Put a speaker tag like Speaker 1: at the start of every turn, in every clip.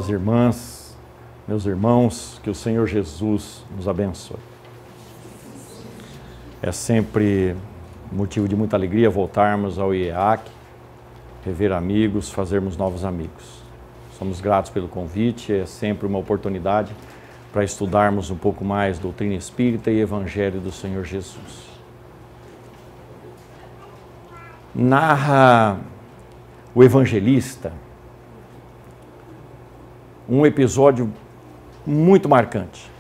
Speaker 1: minhas irmãs, meus irmãos, que o Senhor Jesus nos abençoe. É sempre motivo de muita alegria voltarmos ao IEAC, rever amigos, fazermos novos amigos. Somos gratos pelo convite, é sempre uma oportunidade para estudarmos um pouco mais doutrina espírita e Evangelho do Senhor Jesus. Narra o evangelista um episódio muito marcante.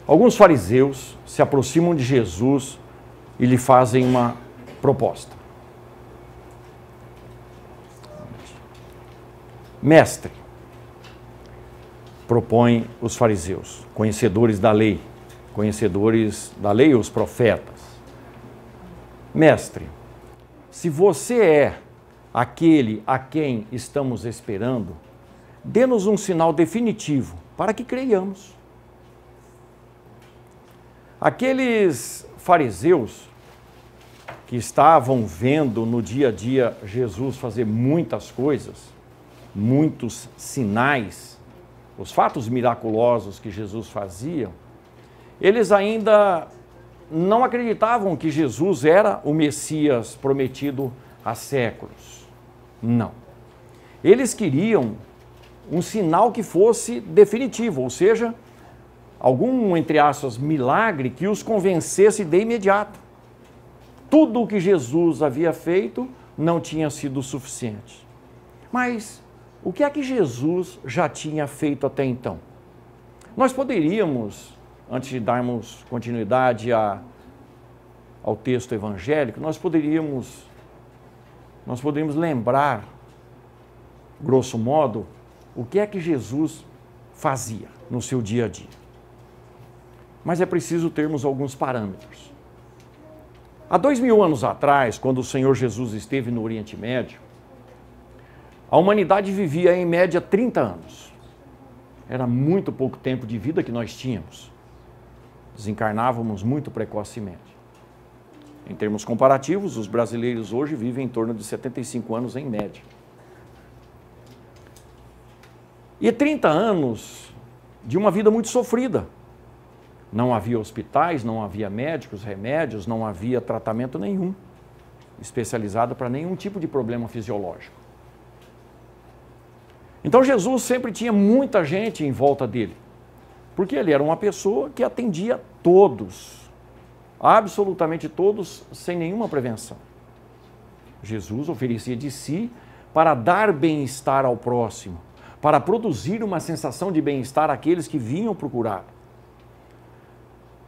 Speaker 1: Alguns fariseus se aproximam de Jesus e lhe fazem uma proposta. Mestre, propõem os fariseus, conhecedores da lei, os profetas. Mestre, se você é aquele a quem estamos esperando, dê-nos um sinal definitivo para que creiamos. Aqueles fariseus que estavam vendo no dia a dia Jesus fazer muitas coisas, muitos sinais, os fatos miraculosos que Jesus fazia, eles ainda não acreditavam que Jesus era o Messias prometido há séculos. Não. Eles queriam um sinal que fosse definitivo, ou seja, algum, entre aspas, milagre que os convencesse de imediato. Tudo o que Jesus havia feito não tinha sido suficiente. Mas o que é que Jesus já tinha feito até então? Nós poderíamos, antes de darmos continuidade ao texto evangélico, nós poderíamos lembrar, grosso modo, o que é que Jesus fazia no seu dia a dia. Mas é preciso termos alguns parâmetros. Há 2000 anos atrás, quando o Senhor Jesus esteve no Oriente Médio, a humanidade vivia em média 30 anos. Era muito pouco tempo de vida que nós tínhamos. Desencarnávamos muito precocemente. Em termos comparativos, os brasileiros hoje vivem em torno de 75 anos em média. E 30 anos de uma vida muito sofrida. Não havia hospitais, não havia médicos, remédios, não havia tratamento nenhum, especializado para nenhum tipo de problema fisiológico. Então Jesus sempre tinha muita gente em volta dele, porque ele era uma pessoa que atendia todos, absolutamente todos, sem nenhuma prevenção. Jesus oferecia de si para dar bem-estar ao próximo, para produzir uma sensação de bem-estar àqueles que vinham procurar.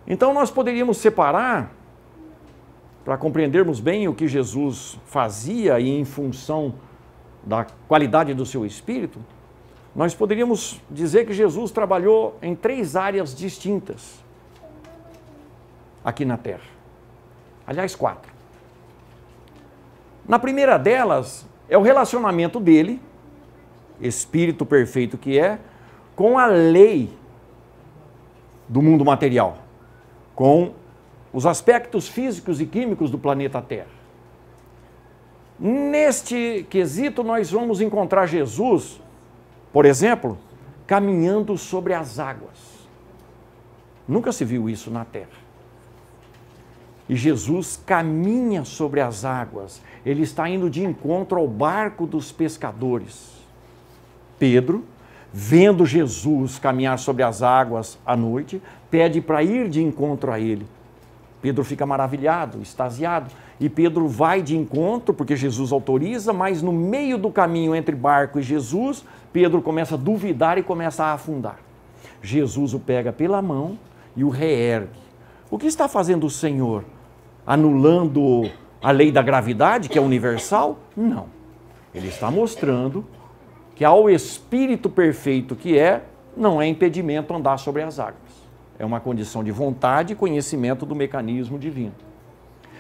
Speaker 1: Então nós poderíamos separar, para compreendermos bem o que Jesus fazia e em função da qualidade do seu espírito, nós poderíamos dizer que Jesus trabalhou em 3 áreas distintas aqui na Terra. Aliás, 4. Na primeira delas é o relacionamento dele, espírito perfeito que é, com a lei do mundo material, com os aspectos físicos e químicos do planeta Terra. Neste quesito, nós vamos encontrar Jesus, por exemplo, caminhando sobre as águas. Nunca se viu isso na Terra. E Jesus caminha sobre as águas. Ele está indo de encontro ao barco dos pescadores. Pedro, vendo Jesus caminhar sobre as águas à noite, pede para ir de encontro a ele. Pedro fica maravilhado, extasiado, e Pedro vai de encontro, porque Jesus autoriza, mas no meio do caminho entre barco e Jesus, Pedro começa a duvidar e começa a afundar. Jesus o pega pela mão e o reergue. O que está fazendo o Senhor? Anulando a lei da gravidade, que é universal? Não. Ele está mostrando que ao Espírito perfeito que é, não é impedimento andar sobre as águas. É uma condição de vontade e conhecimento do mecanismo divino.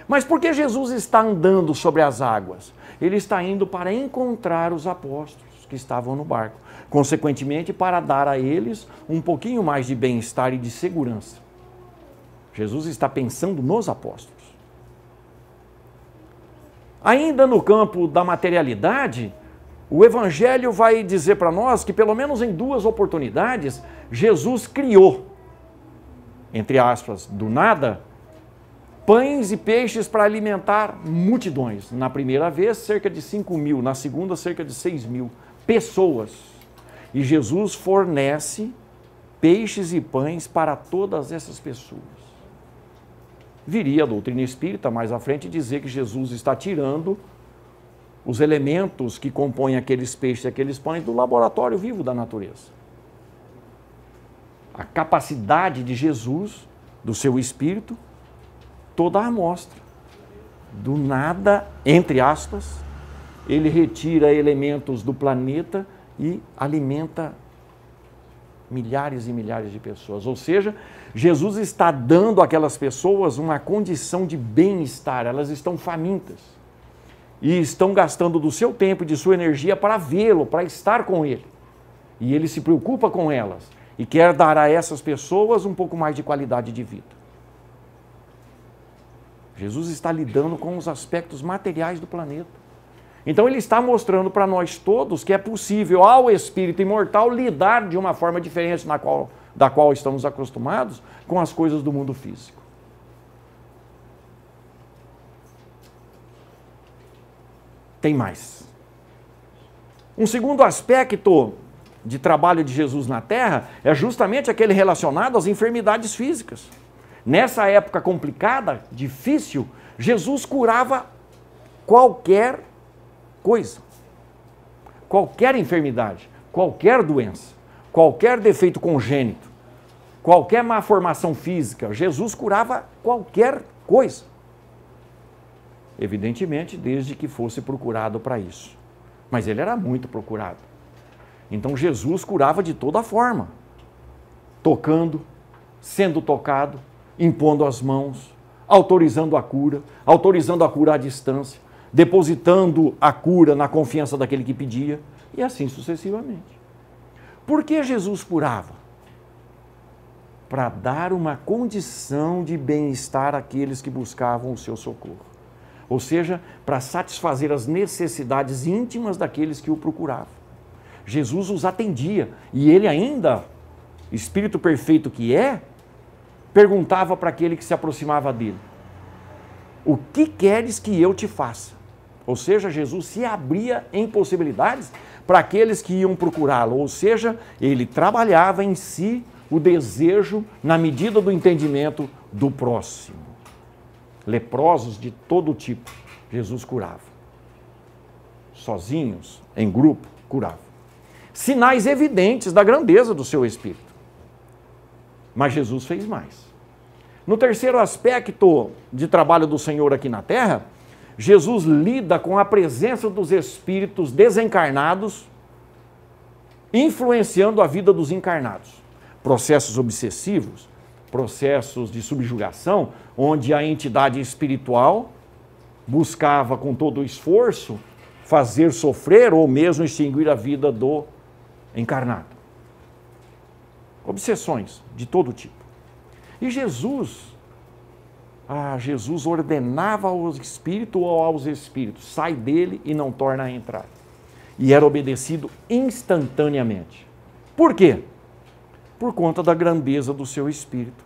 Speaker 1: Mas por que Jesus está andando sobre as águas? Ele está indo para encontrar os apóstolos que estavam no barco. Consequentemente, para dar a eles um pouquinho mais de bem-estar e de segurança. Jesus está pensando nos apóstolos. Ainda no campo da materialidade, o Evangelho vai dizer para nós que pelo menos em 2 oportunidades, Jesus criou, entre aspas, do nada, pães e peixes para alimentar multidões. Na primeira vez, cerca de 5.000, na segunda, cerca de 6.000 pessoas. E Jesus fornece peixes e pães para todas essas pessoas. Viria a doutrina espírita mais à frente dizer que Jesus está tirando os elementos que compõem aqueles peixes e aqueles pães do laboratório vivo da natureza. A capacidade de Jesus, do seu espírito, toda a amostra. Do nada, entre aspas, ele retira elementos do planeta e alimenta milhares e milhares de pessoas. Ou seja, Jesus está dando àquelas pessoas uma condição de bem-estar. Elas estão famintas e estão gastando do seu tempo e de sua energia para vê-lo, para estar com ele. E ele se preocupa com elas e quer dar a essas pessoas um pouco mais de qualidade de vida. Jesus está lidando com os aspectos materiais do planeta. Então ele está mostrando para nós todos que é possível ao espírito imortal lidar de uma forma diferente da qual estamos acostumados com as coisas do mundo físico. Tem mais. Um segundo aspecto de trabalho de Jesus na Terra é justamente aquele relacionado às enfermidades físicas. Nessa época complicada, difícil, Jesus curava qualquer coisa, qualquer enfermidade, qualquer doença, qualquer defeito congênito, qualquer má formação física. Jesus curava qualquer coisa. Evidentemente, desde que fosse procurado para isso. Mas ele era muito procurado. Então Jesus curava de toda forma, tocando, sendo tocado, impondo as mãos, autorizando a cura à distância, depositando a cura na confiança daquele que pedia, e assim sucessivamente. Por que Jesus curava? Para dar uma condição de bem-estar àqueles que buscavam o seu socorro. Ou seja, para satisfazer as necessidades íntimas daqueles que o procuravam. Jesus os atendia, e ele ainda, Espírito perfeito que é, perguntava para aquele que se aproximava dele: o que queres que eu te faça? Ou seja, Jesus se abria em possibilidades para aqueles que iam procurá-lo. Ou seja, ele trabalhava em si o desejo na medida do entendimento do próximo. Leprosos de todo tipo, Jesus curava. Sozinhos, em grupo, curava. Sinais evidentes da grandeza do seu Espírito. Mas Jesus fez mais. No terceiro aspecto de trabalho do Senhor aqui na Terra, Jesus lida com a presença dos espíritos desencarnados, influenciando a vida dos encarnados. Processos obsessivos, processos de subjugação, onde a entidade espiritual buscava com todo o esforço fazer sofrer ou mesmo extinguir a vida do encarnado. Obsessões de todo tipo. E Jesus ordenava ao espírito ou aos espíritos: sai dele e não torna a entrar. E era obedecido instantaneamente. Por quê? Por conta da grandeza do seu espírito.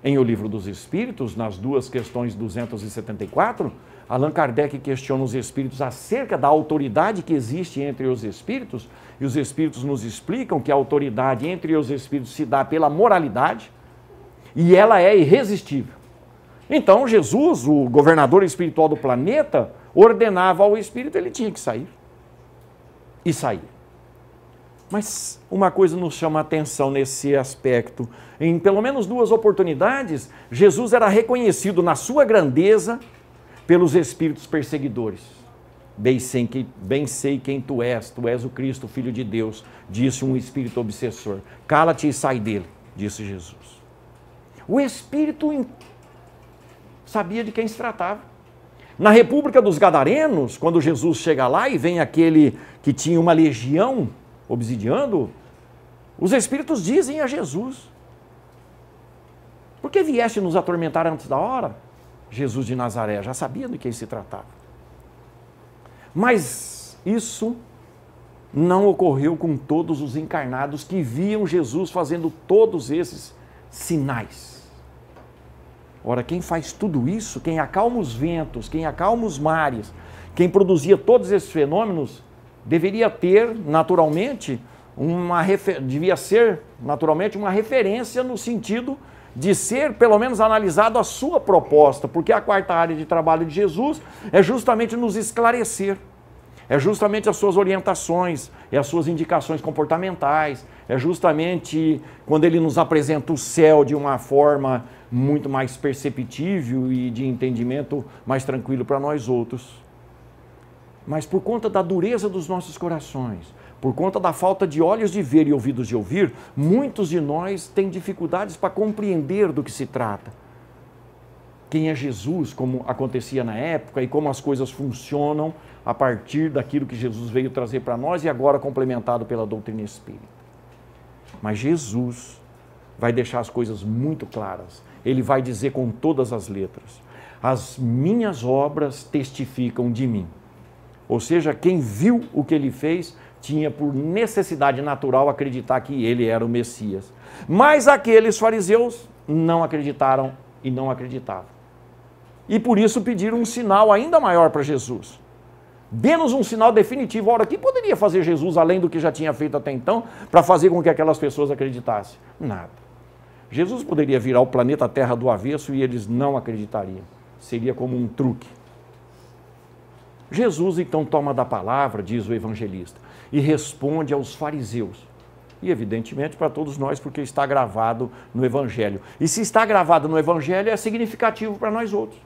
Speaker 1: Em O Livro dos Espíritos, nas 2 questões 274, Allan Kardec questiona os espíritos acerca da autoridade que existe entre os espíritos, e os espíritos nos explicam que a autoridade entre os espíritos se dá pela moralidade, e ela é irresistível. Então Jesus, o governador espiritual do planeta, ordenava ao espírito, ele tinha que sair. E saía. Mas uma coisa nos chama a atenção nesse aspecto. Em pelo menos 2 oportunidades, Jesus era reconhecido na sua grandeza pelos espíritos perseguidores. Bem sei quem tu és o Cristo, Filho de Deus, disse um espírito obsessor. Cala-te e sai dele, disse Jesus. O espírito sabia de quem se tratava. Na República dos Gadarenos, quando Jesus chega lá e vem aquele que tinha uma legião obsidiando, os espíritos dizem a Jesus: por que vieste nos atormentar antes da hora? Jesus de Nazaré já sabia de quem se tratava. Mas isso não ocorreu com todos os encarnados que viam Jesus fazendo todos esses sinais. Ora, quem faz tudo isso, quem acalma os ventos, quem acalma os mares, quem produzia todos esses fenômenos, deveria ter, naturalmente, devia ser, naturalmente, uma referência no sentido de ser, pelo menos, analisado a sua proposta, porque a quarta área de trabalho de Jesus é justamente nos esclarecer, é justamente as suas orientações, é as suas indicações comportamentais, é justamente quando ele nos apresenta o céu de uma forma muito mais perceptível e de entendimento mais tranquilo para nós outros. Mas por conta da dureza dos nossos corações, por conta da falta de olhos de ver e ouvidos de ouvir, muitos de nós têm dificuldades para compreender do que se trata. Quem é Jesus, como acontecia na época e como as coisas funcionam a partir daquilo que Jesus veio trazer para nós e agora complementado pela doutrina espírita. Mas Jesus vai deixar as coisas muito claras. Ele vai dizer com todas as letras: as minhas obras testificam de mim. Ou seja, quem viu o que ele fez tinha por necessidade natural acreditar que ele era o Messias. Mas aqueles fariseus não acreditaram e não acreditavam. E por isso pediram um sinal ainda maior para Jesus. Dê-nos um sinal definitivo. Ora, o que poderia fazer Jesus, além do que já tinha feito até então, para fazer com que aquelas pessoas acreditassem? Nada. Jesus poderia virar o planeta Terra do avesso e eles não acreditariam. Seria como um truque. Jesus então toma da palavra, diz o evangelista, e responde aos fariseus. E evidentemente para todos nós, porque está gravado no Evangelho. E se está gravado no Evangelho, é significativo para nós outros.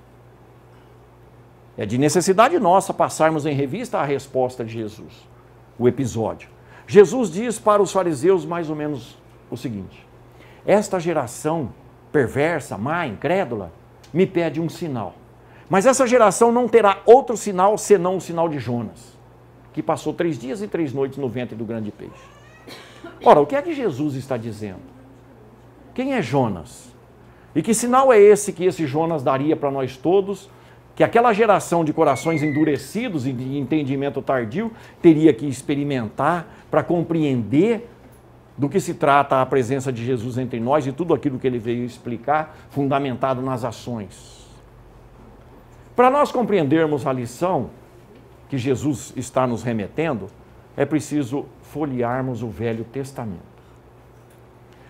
Speaker 1: É de necessidade nossa passarmos em revista a resposta de Jesus, o episódio. Jesus diz para os fariseus mais ou menos o seguinte: esta geração perversa, má, incrédula, me pede um sinal. Mas essa geração não terá outro sinal senão o sinal de Jonas, que passou 3 dias e 3 noites no ventre do grande peixe. Ora, o que é que Jesus está dizendo? Quem é Jonas? E que sinal é esse que esse Jonas daria para nós todos, que aquela geração de corações endurecidos e de entendimento tardio teria que experimentar para compreender do que se trata a presença de Jesus entre nós e tudo aquilo que ele veio explicar, fundamentado nas ações. Para nós compreendermos a lição que Jesus está nos remetendo, é preciso folhearmos o Velho Testamento.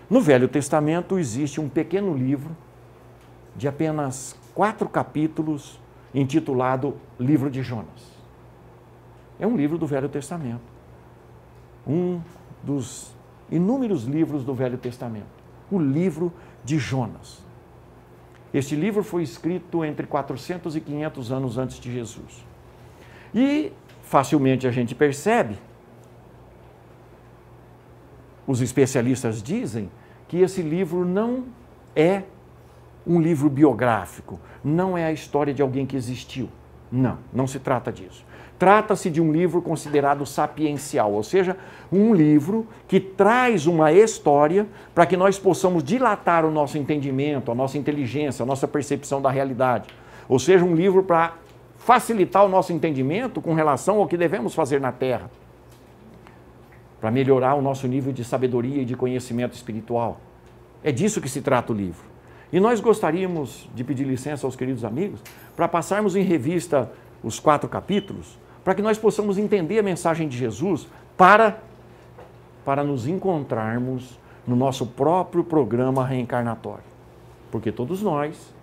Speaker 1: No Velho Testamento existe um pequeno livro de apenas 4 capítulos, intitulado Livro de Jonas. É um livro do Velho Testamento. Um dos inúmeros livros do Velho Testamento. O livro de Jonas. Este livro foi escrito entre 400 e 500 anos antes de Jesus. E facilmente a gente percebe, os especialistas dizem, que esse livro não é um livro biográfico, não é a história de alguém que existiu. Não, não se trata disso. Trata-se de um livro considerado sapiencial, ou seja, um livro que traz uma história para que nós possamos dilatar o nosso entendimento, a nossa inteligência, a nossa percepção da realidade. Ou seja, um livro para facilitar o nosso entendimento com relação ao que devemos fazer na Terra, para melhorar o nosso nível de sabedoria e de conhecimento espiritual. É disso que se trata o livro. E nós gostaríamos de pedir licença aos queridos amigos para passarmos em revista os 4 capítulos, para que nós possamos entender a mensagem de Jesus para nos encontrarmos no nosso próprio programa reencarnatório. Porque todos nós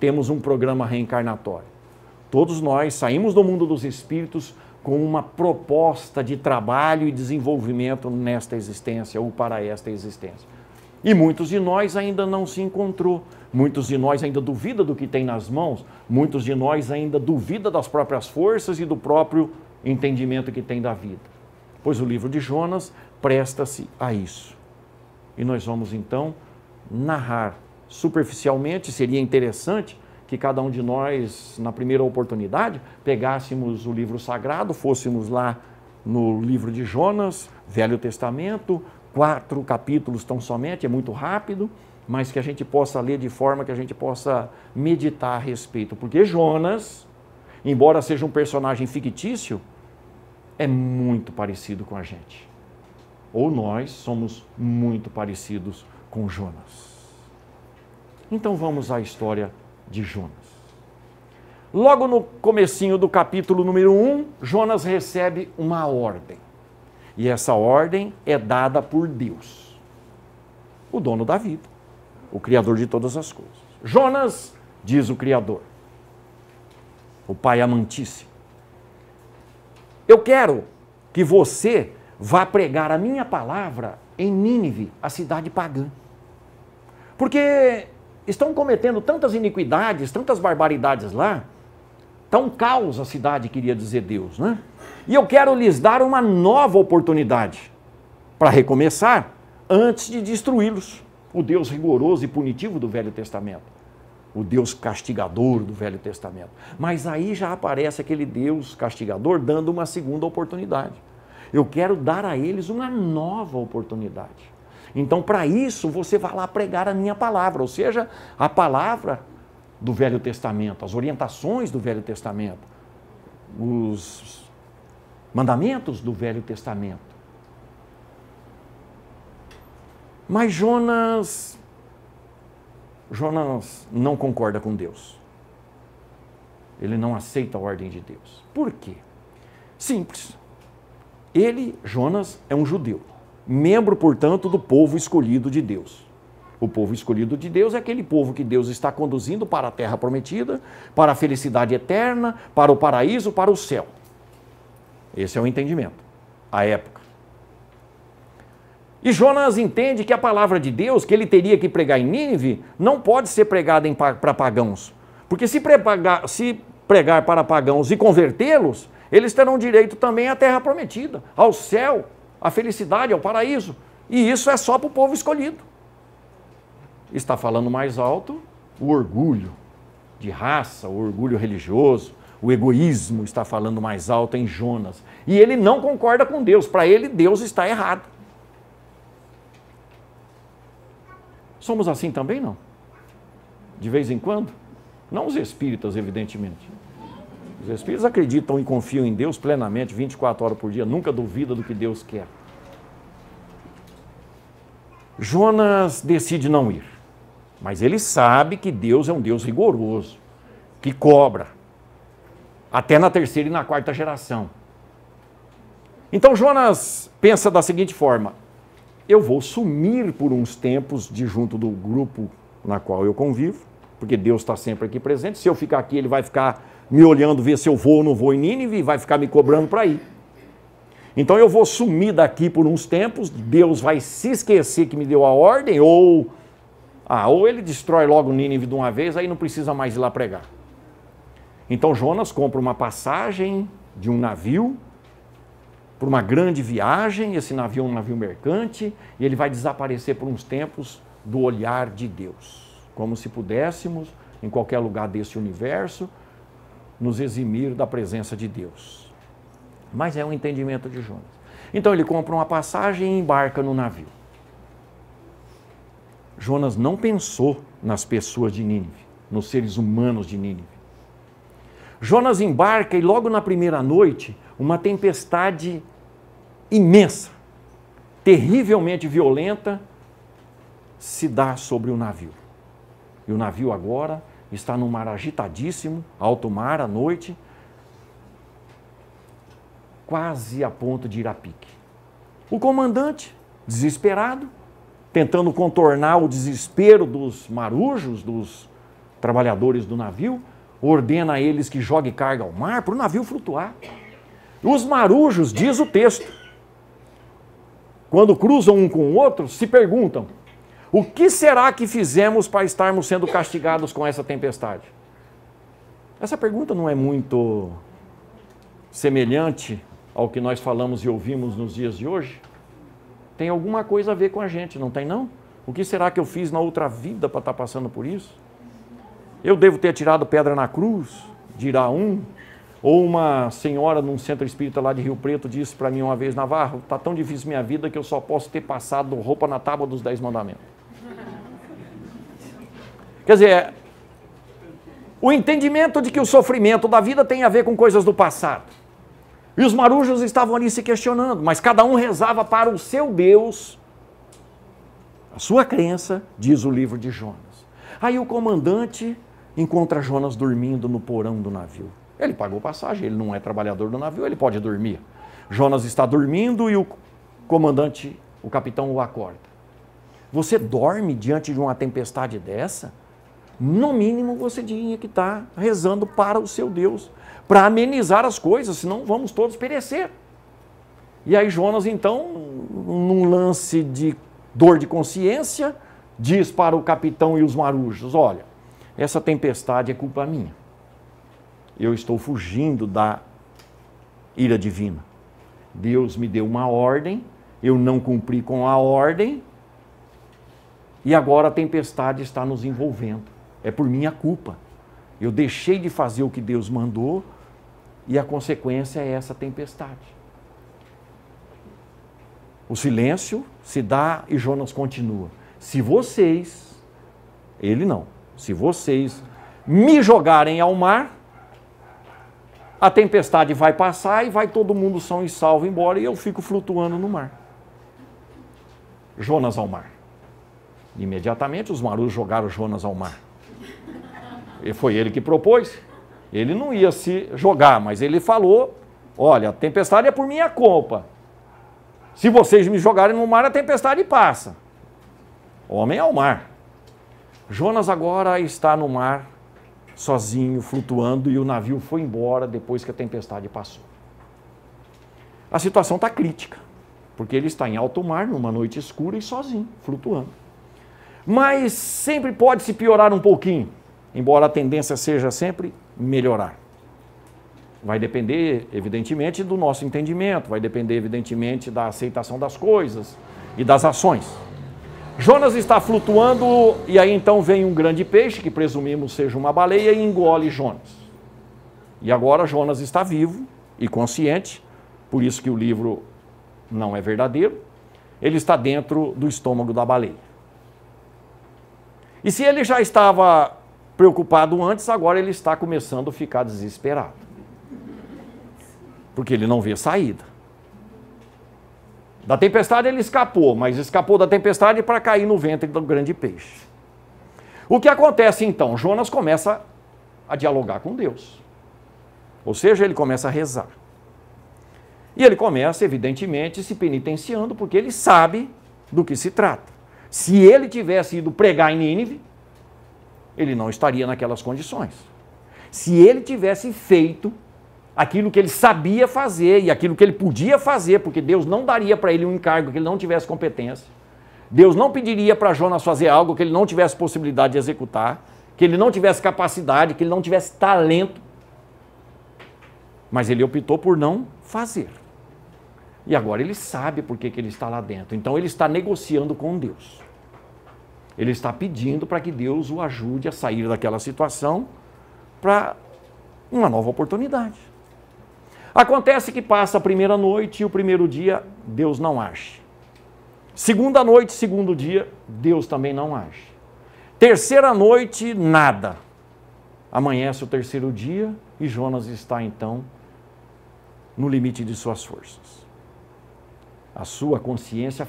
Speaker 1: temos um programa reencarnatório. Todos nós saímos do mundo dos espíritos com uma proposta de trabalho e desenvolvimento nesta existência ou para esta existência. E muitos de nós ainda não se encontrou, muitos de nós ainda duvidam do que tem nas mãos, muitos de nós ainda duvidam das próprias forças e do próprio entendimento que tem da vida. Pois o livro de Jonas presta-se a isso. E nós vamos então narrar superficialmente, seria interessante que cada um de nós, na primeira oportunidade, pegássemos o livro sagrado, fôssemos lá no livro de Jonas, Velho Testamento, 4 capítulos tão somente, é muito rápido, mas que a gente possa ler de forma que a gente possa meditar a respeito. Porque Jonas, embora seja um personagem fictício, é muito parecido com a gente. Ou nós somos muito parecidos com Jonas. Então vamos à história de Jonas. Logo no comecinho do capítulo número 1, Jonas recebe uma ordem. E essa ordem é dada por Deus, o dono da vida, o Criador de todas as coisas. Jonas, diz o Criador, o Pai amantíssimo, eu quero que você vá pregar a minha palavra em Nínive, a cidade pagã. Porque estão cometendo tantas iniquidades, tantas barbaridades lá, está um caos a cidade, queria dizer Deus, né? E eu quero lhes dar uma nova oportunidade para recomeçar antes de destruí-los. O Deus rigoroso e punitivo do Velho Testamento. O Deus castigador do Velho Testamento. Mas aí já aparece aquele Deus castigador dando uma segunda oportunidade. Eu quero dar a eles uma nova oportunidade. Então, para isso, você vai lá pregar a minha palavra, ou seja, a palavra do Velho Testamento, as orientações do Velho Testamento, os mandamentos do Velho Testamento. Mas Jonas não concorda com Deus. Ele não aceita a ordem de Deus. Por quê? Simples. Ele, Jonas, é um judeu, membro, portanto, do povo escolhido de Deus. O povo escolhido de Deus é aquele povo que Deus está conduzindo para a terra prometida, para a felicidade eterna, para o paraíso, para o céu. Esse é o entendimento, a época. E Jonas entende que a palavra de Deus, que ele teria que pregar em Nínive, não pode ser pregada para pagãos. Porque se pregar para pagãos e convertê-los, eles terão direito também à terra prometida, ao céu, à felicidade, ao paraíso. E isso é só para o povo escolhido. Está falando mais alto o orgulho de raça, o orgulho religioso, o egoísmo está falando mais alto em Jonas. E ele não concorda com Deus. Para ele, Deus está errado. Somos assim também, não? De vez em quando? Não os espíritas, evidentemente. Os espíritas acreditam e confiam em Deus plenamente, 24 horas por dia, nunca duvidam do que Deus quer. Jonas decide não ir. Mas ele sabe que Deus é um Deus rigoroso, que cobra, até na terceira e na quarta geração. Então Jonas pensa da seguinte forma: eu vou sumir por uns tempos de junto do grupo na qual eu convivo, porque Deus está sempre aqui presente. Se eu ficar aqui, ele vai ficar me olhando, ver se eu vou ou não vou em Nínive, e vai ficar me cobrando para ir. Então eu vou sumir daqui por uns tempos, Deus vai se esquecer que me deu a ordem, ou ele destrói logo Nínive de uma vez, aí não precisa mais ir lá pregar. Então Jonas compra uma passagem de um navio para uma grande viagem. Esse navio é um navio mercante e ele vai desaparecer por uns tempos do olhar de Deus. Como se pudéssemos, em qualquer lugar desse universo, nos eximir da presença de Deus. Mas é um entendimento de Jonas. Então ele compra uma passagem e embarca no navio. Jonas não pensou nas pessoas de Nínive, nos seres humanos de Nínive. Jonas embarca e logo na primeira noite, uma tempestade imensa, terrivelmente violenta, se dá sobre o navio. E o navio agora está num mar agitadíssimo, alto mar à noite, quase a ponto de ir a pique. O comandante, desesperado, tentando contornar o desespero dos marujos, dos trabalhadores do navio, ordena a eles que joguem carga ao mar para o navio flutuar. Os marujos, diz o texto, quando cruzam um com o outro, se perguntam: o que será que fizemos para estarmos sendo castigados com essa tempestade? Essa pergunta não é muito semelhante ao que nós falamos e ouvimos nos dias de hoje? Tem alguma coisa a ver com a gente, não tem não? O que será que eu fiz na outra vida para estar passando por isso? Eu devo ter tirado pedra na cruz, dirá um. Ou uma senhora num centro espírita lá de Rio Preto disse para mim uma vez: Navarro, está tão difícil minha vida que eu só posso ter passado roupa na tábua dos 10 mandamentos. Quer dizer, o entendimento de que o sofrimento da vida tem a ver com coisas do passado. E os marujos estavam ali se questionando, mas cada um rezava para o seu Deus, a sua crença, diz o livro de Jonas. Aí o comandante encontra Jonas dormindo no porão do navio. Ele pagou passagem, ele não é trabalhador do navio, ele pode dormir. Jonas está dormindo e o comandante, o capitão, o acorda. Você dorme diante de uma tempestade dessa? No mínimo você tinha que estar rezando para o seu Deus, para amenizar as coisas, senão vamos todos perecer. E aí Jonas, então, num lance de dor de consciência, diz para o capitão e os marujos: olha, essa tempestade é culpa minha. Eu estou fugindo da ira divina. Deus me deu uma ordem, eu não cumpri com a ordem, e agora a tempestade está nos envolvendo. É por minha culpa. Eu deixei de fazer o que Deus mandou, e a consequência é essa tempestade. O silêncio se dá e Jonas continua. Se vocês, ele não, se vocês me jogarem ao mar, a tempestade vai passar e vai todo mundo são e salvo embora e eu fico flutuando no mar. Jonas ao mar. Imediatamente os marujos jogaram Jonas ao mar. E foi ele que propôs. Ele não ia se jogar, mas ele falou: olha, a tempestade é por minha culpa. Se vocês me jogarem no mar, a tempestade passa. Homem ao mar. Jonas agora está no mar, sozinho, flutuando, e o navio foi embora depois que a tempestade passou. A situação está crítica, porque ele está em alto mar, numa noite escura e sozinho, flutuando. Mas sempre pode se piorar um pouquinho, embora a tendência seja sempre melhorar. Vai depender, evidentemente, do nosso entendimento, vai depender, evidentemente, da aceitação das coisas e das ações. Jonas está flutuando e aí então vem um grande peixe, que presumimos seja uma baleia, e engole Jonas. E agora Jonas está vivo e consciente, por isso que o livro não é verdadeiro. Ele está dentro do estômago da baleia. E se ele já estava preocupado antes, agora ele está começando a ficar desesperado. Porque ele não vê saída. Da tempestade ele escapou, mas escapou da tempestade para cair no ventre do grande peixe. O que acontece então? Jonas começa a dialogar com Deus. Ou seja, ele começa a rezar. E ele começa, evidentemente, se penitenciando, porque ele sabe do que se trata. Se ele tivesse ido pregar em Nínive, ele não estaria naquelas condições. Se ele tivesse feito aquilo que ele sabia fazer e aquilo que ele podia fazer, porque Deus não daria para ele um encargo que ele não tivesse competência. Deus não pediria para Jonas fazer algo que ele não tivesse possibilidade de executar, que ele não tivesse capacidade, que ele não tivesse talento. Mas ele optou por não fazer. E agora ele sabe por que ele está lá dentro. Então ele está negociando com Deus. Ele está pedindo para que Deus o ajude a sair daquela situação para uma nova oportunidade. Acontece que passa a primeira noite e o primeiro dia Deus não age. Segunda noite, segundo dia, Deus também não age. Terceira noite, nada. Amanhece o terceiro dia e Jonas está então no limite de suas forças. A sua consciência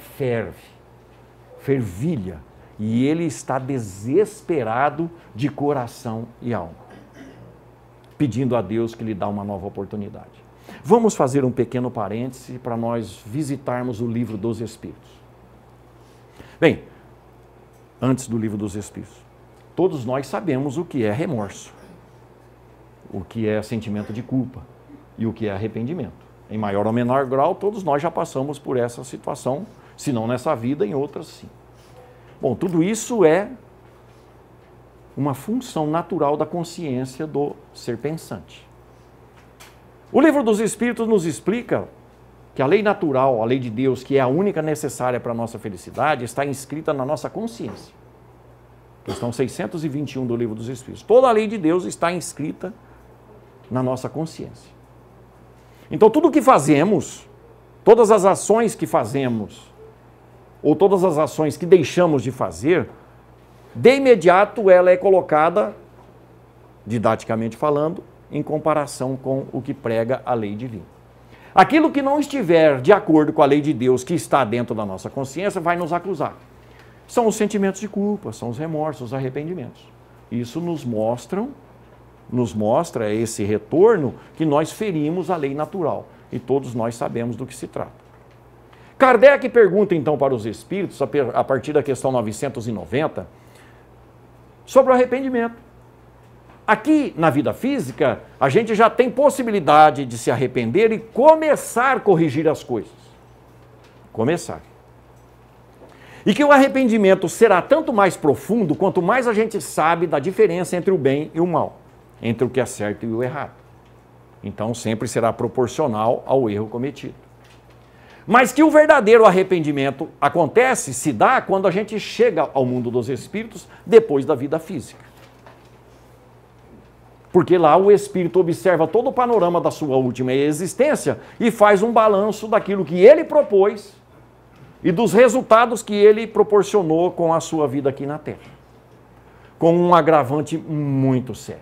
Speaker 1: fervilha, e ele está desesperado de coração e alma, pedindo a Deus que lhe dá uma nova oportunidade. Vamos fazer um pequeno parêntese para nós visitarmos o livro dos Espíritos. Bem, antes do livro dos Espíritos, todos nós sabemos o que é remorso, o que é sentimento de culpa e o que é arrependimento. Em maior ou menor grau, todos nós já passamos por essa situação, se não nessa vida, em outras sim. Bom, tudo isso é uma função natural da consciência do ser pensante. O livro dos Espíritos nos explica que a lei natural, a lei de Deus, que é a única necessária para a nossa felicidade, está inscrita na nossa consciência. Questão 621 do livro dos Espíritos. Toda a lei de Deus está inscrita na nossa consciência. Então, tudo o que fazemos, todas as ações que fazemos, ou todas as ações que deixamos de fazer, de imediato ela é colocada, didaticamente falando, em comparação com o que prega a lei divina. Aquilo que não estiver de acordo com a lei de Deus que está dentro da nossa consciência vai nos acusar. São os sentimentos de culpa, são os remorsos, os arrependimentos. Isso nos mostra esse retorno que nós ferimos a lei natural. E todos nós sabemos do que se trata. Kardec pergunta então para os espíritos, a partir da questão 990, sobre o arrependimento. Aqui, na vida física, a gente já tem possibilidade de se arrepender e começar a corrigir as coisas. Começar. E que o arrependimento será tanto mais profundo, quanto mais a gente sabe da diferença entre o bem e o mal, entre o que é certo e o errado. Então, sempre será proporcional ao erro cometido. Mas que o verdadeiro arrependimento acontece, se dá, quando a gente chega ao mundo dos espíritos, depois da vida física. Porque lá o espírito observa todo o panorama da sua última existência e faz um balanço daquilo que ele propôs e dos resultados que ele proporcionou com a sua vida aqui na Terra. Com um agravante muito sério.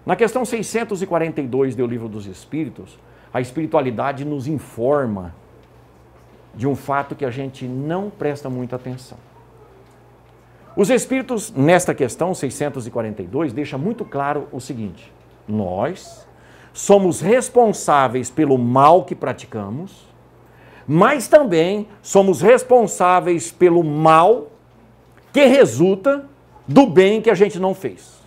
Speaker 1: Na questão 642 do Livro dos Espíritos, a espiritualidade nos informa de um fato que a gente não presta muita atenção. Os Espíritos, nesta questão 642, deixam muito claro o seguinte: nós somos responsáveis pelo mal que praticamos, mas também somos responsáveis pelo mal que resulta do bem que a gente não fez.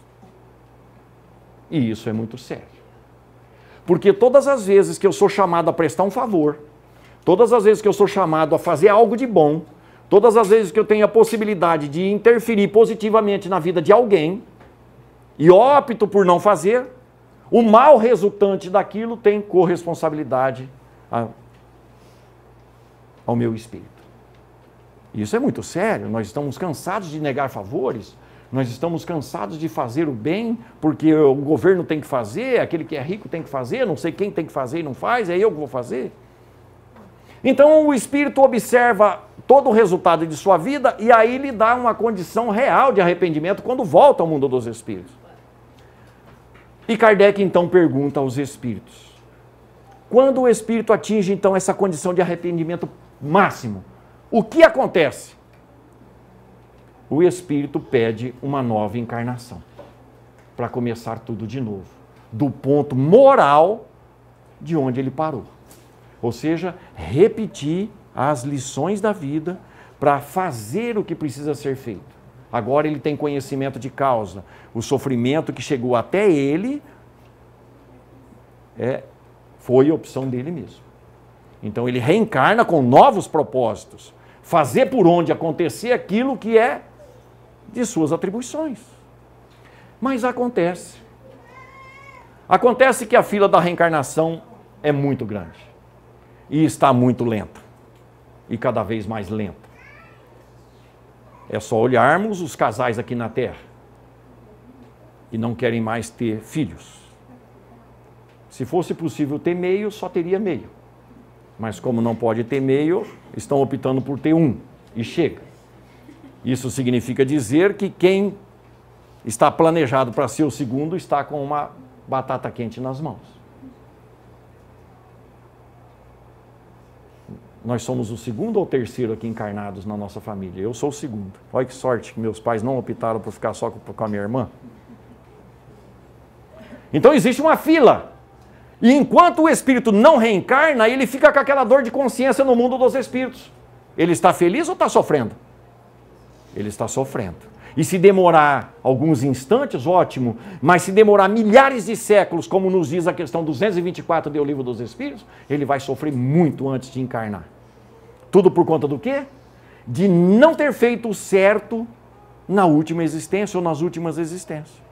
Speaker 1: E isso é muito sério. Porque todas as vezes que eu sou chamado a prestar um favor, todas as vezes que eu sou chamado a fazer algo de bom, todas as vezes que eu tenho a possibilidade de interferir positivamente na vida de alguém, e opto por não fazer, o mal resultante daquilo tem corresponsabilidade ao meu espírito. Isso é muito sério. Nós estamos cansados de negar favores, nós estamos cansados de fazer o bem, porque o governo tem que fazer, aquele que é rico tem que fazer, não sei quem tem que fazer e não faz, é eu que vou fazer. Então o espírito observa todo o resultado de sua vida e aí lhe dá uma condição real de arrependimento quando volta ao mundo dos espíritos. E Kardec então pergunta aos espíritos: quando o espírito atinge então essa condição de arrependimento máximo, o que acontece? O espírito pede uma nova encarnação para começar tudo de novo, do ponto moral de onde ele parou. Ou seja, repetir as lições da vida para fazer o que precisa ser feito. Agora ele tem conhecimento de causa. O sofrimento que chegou até ele foi opção dele mesmo. Então ele reencarna com novos propósitos. Fazer por onde acontecer aquilo que é de suas atribuições. Mas acontece. Acontece que a fila da reencarnação é muito grande. E está muito lenta. E cada vez mais lenta. É só olharmos os casais aqui na Terra que não querem mais ter filhos. Se fosse possível ter meio, só teria meio. Mas como não pode ter meio, estão optando por ter um. E chega. Isso significa dizer que quem está planejado para ser o segundo está com uma batata quente nas mãos. Nós somos o segundo ou terceiro aqui encarnados na nossa família. Eu sou o segundo. Olha que sorte que meus pais não optaram por ficar só com a minha irmã. Então existe uma fila. E enquanto o espírito não reencarna, ele fica com aquela dor de consciência no mundo dos espíritos. Ele está feliz ou está sofrendo? Ele está sofrendo. E se demorar alguns instantes, ótimo. Mas se demorar milhares de séculos, como nos diz a questão 224 do Livro dos Espíritos, ele vai sofrer muito antes de encarnar. Tudo por conta do quê? De não ter feito o certo na última existência ou nas últimas existências.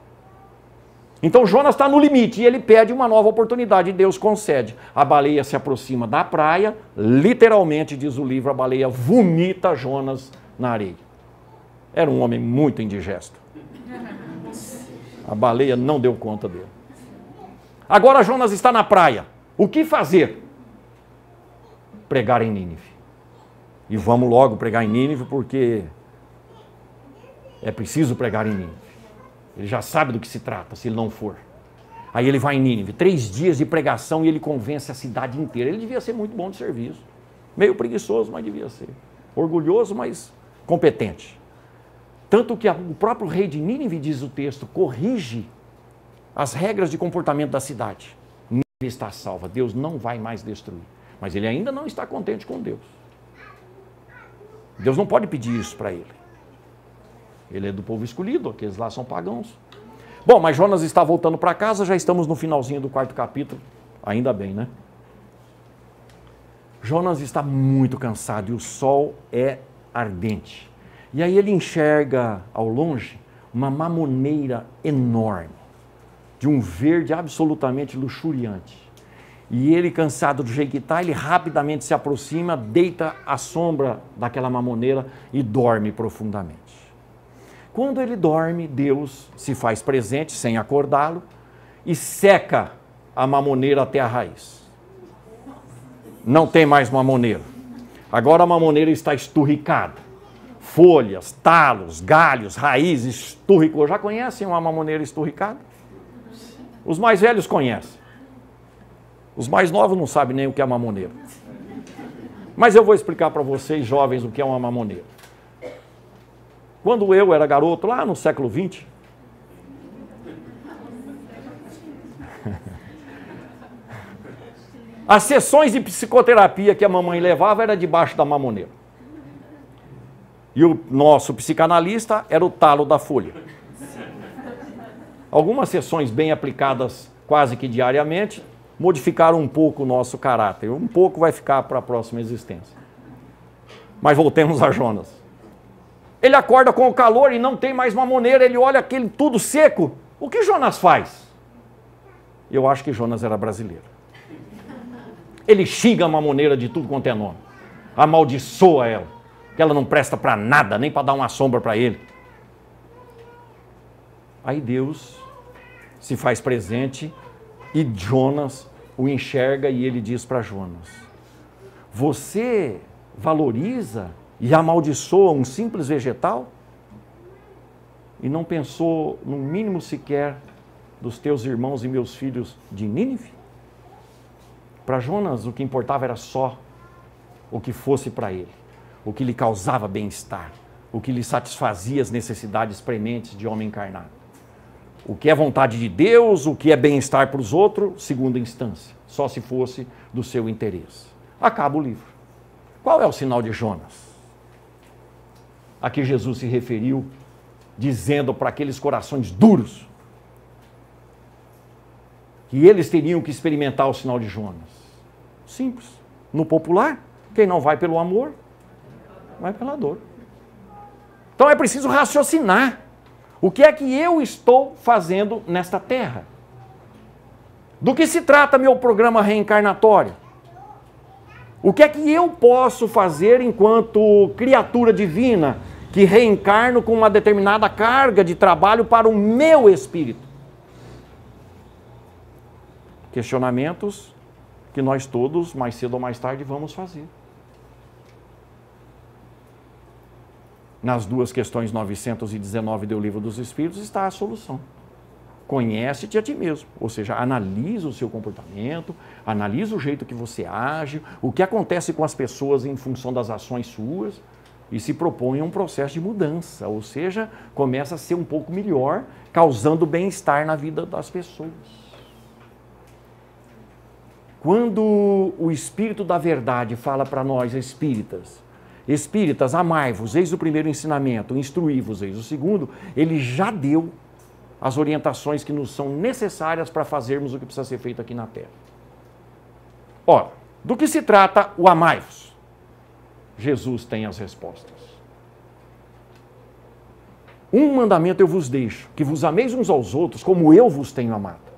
Speaker 1: Então Jonas está no limite e ele pede uma nova oportunidade e Deus concede. A baleia se aproxima da praia, literalmente, diz o livro, a baleia vomita Jonas na areia. Era um homem muito indigesto. A baleia não deu conta dele. Agora Jonas está na praia. O que fazer? Pregar em Nínive. E vamos logo pregar em Nínive, porque é preciso pregar em Nínive. Ele já sabe do que se trata, se ele não for. Aí ele vai em Nínive, 3 dias de pregação e ele convence a cidade inteira. Ele devia ser muito bom de serviço. Meio preguiçoso, mas devia ser. Orgulhoso, mas competente. Tanto que o próprio rei de Nínive, diz o texto, corrige as regras de comportamento da cidade. Nínive está salva, Deus não vai mais destruir. Mas ele ainda não está contente com Deus. Deus não pode pedir isso para ele. Ele é do povo escolhido, aqueles lá são pagãos. Bom, mas Jonas está voltando para casa, já estamos no finalzinho do 4º capítulo. Ainda bem, né? Jonas está muito cansado e o sol é ardente. E aí ele enxerga ao longe uma mamoneira enorme, de um verde absolutamente luxuriante. E ele, cansado do jeito que está, ele rapidamente se aproxima, deita à sombra daquela mamoneira e dorme profundamente. Quando ele dorme, Deus se faz presente, sem acordá-lo, e seca a mamoneira até a raiz. Não tem mais mamoneira. Agora a mamoneira está esturricada. Folhas, talos, galhos, raízes, esturricou. Já conhecem uma mamoneira esturricada? Os mais velhos conhecem. Os mais novos não sabem nem o que é mamoneira. Mas eu vou explicar para vocês, jovens, o que é uma mamoneira. Quando eu era garoto, lá no século XX, as sessões de psicoterapia que a mamãe levava era debaixo da mamoneira. E o nosso psicanalista era o talo da folha. Algumas sessões bem aplicadas quase que diariamente modificaram um pouco o nosso caráter. Um pouco vai ficar para a próxima existência. Mas voltemos a Jonas. Ele acorda com o calor e não tem mais mamoneira, ele olha aquele tudo seco. O que Jonas faz? Eu acho que Jonas era brasileiro. Ele xinga a mamoneira de tudo quanto é nome. Amaldiçoa ela, que ela não presta para nada, nem para dar uma sombra para ele. Aí Deus se faz presente e Jonas o enxerga e ele diz para Jonas: você valoriza e amaldiçoa um simples vegetal? E não pensou no mínimo sequer dos teus irmãos e meus filhos de Nínive? Para Jonas o que importava era só o que fosse para ele, o que lhe causava bem-estar, o que lhe satisfazia as necessidades prementes de homem encarnado. O que é vontade de Deus, o que é bem-estar para os outros, segunda instância, só se fosse do seu interesse. Acaba o livro. Qual é o sinal de Jonas? A que Jesus se referiu, dizendo para aqueles corações duros que eles teriam que experimentar o sinal de Jonas. Simples. No popular, quem não vai pelo amor, vai pela dor. Então é preciso raciocinar. O que é que eu estou fazendo nesta terra? Do que se trata meu programa reencarnatório? O que é que eu posso fazer enquanto criatura divina que reencarno com uma determinada carga de trabalho para o meu espírito? Questionamentos que nós todos, mais cedo ou mais tarde, vamos fazer. Nas 2 questões 919 do Livro dos Espíritos está a solução. Conhece-te a ti mesmo, ou seja, analisa o seu comportamento, analisa o jeito que você age, o que acontece com as pessoas em função das ações suas e se propõe um processo de mudança, ou seja, começa a ser um pouco melhor, causando bem-estar na vida das pessoas. Quando o Espírito da Verdade fala para nós, espíritas, amai-vos, eis o primeiro ensinamento, instruí-vos, eis o segundo, ele já deu as orientações que nos são necessárias para fazermos o que precisa ser feito aqui na Terra. Ora, do que se trata o amai-vos? Jesus tem as respostas. Um mandamento eu vos deixo, que vos ameis uns aos outros como eu vos tenho amado.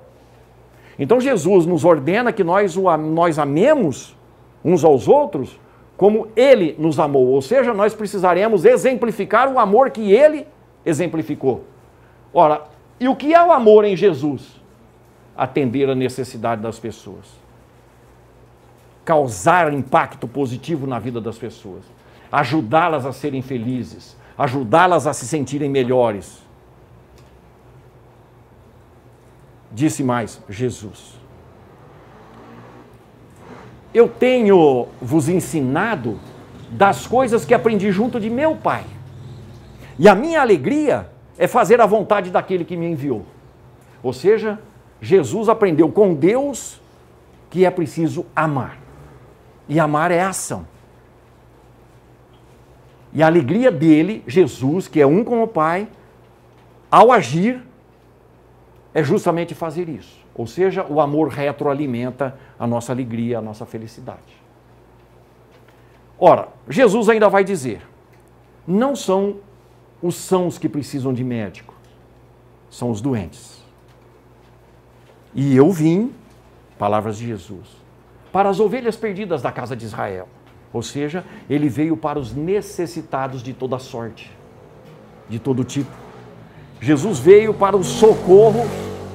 Speaker 1: Então Jesus nos ordena que nós amemos uns aos outros como Ele nos amou. Ou seja, nós precisaremos exemplificar o amor que Ele exemplificou. Ora, e o que é o amor em Jesus? Atender a necessidade das pessoas. Causar impacto positivo na vida das pessoas. Ajudá-las a serem felizes. Ajudá-las a se sentirem melhores. Disse mais Jesus: eu tenho vos ensinado das coisas que aprendi junto de meu Pai. E a minha alegria é fazer a vontade daquele que me enviou. Ou seja, Jesus aprendeu com Deus que é preciso amar. E amar é ação. E a alegria dele, Jesus, que é um com o Pai, ao agir, é justamente fazer isso. Ou seja, o amor retroalimenta a nossa alegria, a nossa felicidade. Ora, Jesus ainda vai dizer, não são os sãos que precisam de médico, são os doentes. E eu vim, palavras de Jesus, para as ovelhas perdidas da casa de Israel. Ou seja, ele veio para os necessitados de toda sorte, de todo tipo. Jesus veio para o socorro,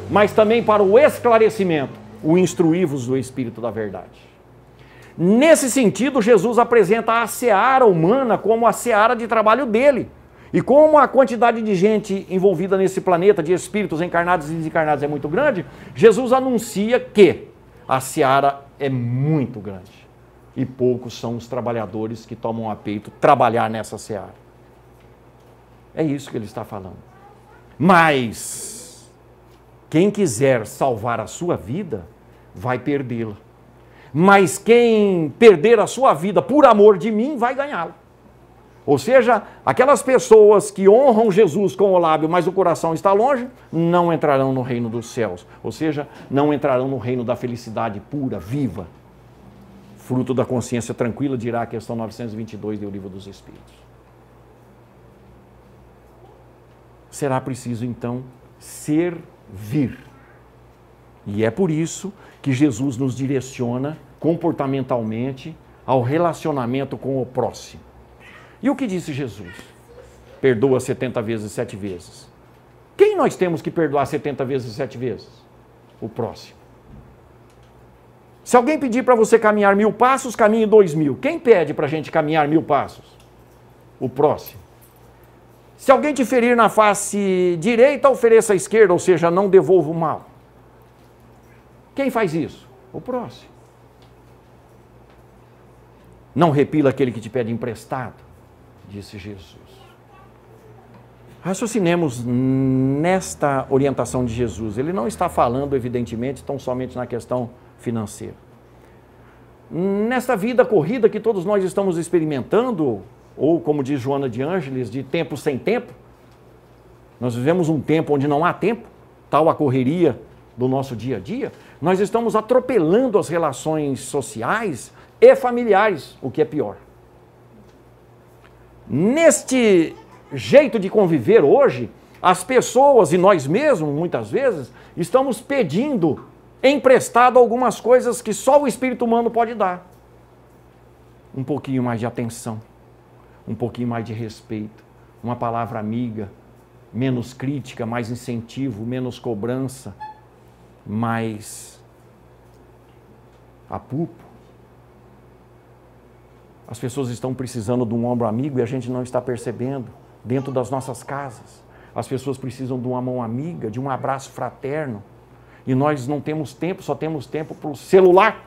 Speaker 1: mas também para o esclarecimento, o instruí-vos do Espírito da verdade. Nesse sentido, Jesus apresenta a seara humana como a seara de trabalho dele. E como a quantidade de gente envolvida nesse planeta, de espíritos encarnados e desencarnados, é muito grande, Jesus anuncia que a seara é muito grande. E poucos são os trabalhadores que tomam a peito trabalhar nessa seara. É isso que ele está falando. Mas quem quiser salvar a sua vida, vai perdê-la. Mas quem perder a sua vida por amor de mim, vai ganhá-la. Ou seja, aquelas pessoas que honram Jesus com o lábio, mas o coração está longe, não entrarão no reino dos céus. Ou seja, não entrarão no reino da felicidade pura, viva. Fruto da consciência tranquila, dirá a questão 922 do Livro dos Espíritos. Será preciso, então, servir. E é por isso que Jesus nos direciona comportamentalmente ao relacionamento com o próximo. E o que disse Jesus? Perdoa 70 vezes 7 vezes. Quem nós temos que perdoar 70 vezes 7 vezes? O próximo. Se alguém pedir para você caminhar 1000 passos, caminhe 2000. Quem pede para a gente caminhar 1000 passos? O próximo. Se alguém te ferir na face direita, ofereça a esquerda, ou seja, não devolva o mal. Quem faz isso? O próximo. Não repila aquele que te pede emprestado, disse Jesus. Raciocinemos nesta orientação de Jesus. Ele não está falando, evidentemente, tão somente na questão financeira. Nesta vida corrida que todos nós estamos experimentando, ou como diz Joana de Ângeles, de tempo sem tempo, nós vivemos um tempo onde não há tempo, tal a correria do nosso dia a dia, nós estamos atropelando as relações sociais e familiares, o que é pior. Neste jeito de conviver hoje, as pessoas e nós mesmos, muitas vezes, estamos pedindo emprestado algumas coisas que só o espírito humano pode dar. Um pouquinho mais de atenção, um pouquinho mais de respeito, uma palavra amiga, menos crítica, mais incentivo, menos cobrança, mais apupo. As pessoas estão precisando de um ombro amigo e a gente não está percebendo. Dentro das nossas casas, as pessoas precisam de uma mão amiga, de um abraço fraterno. E nós não temos tempo, só temos tempo para o celular.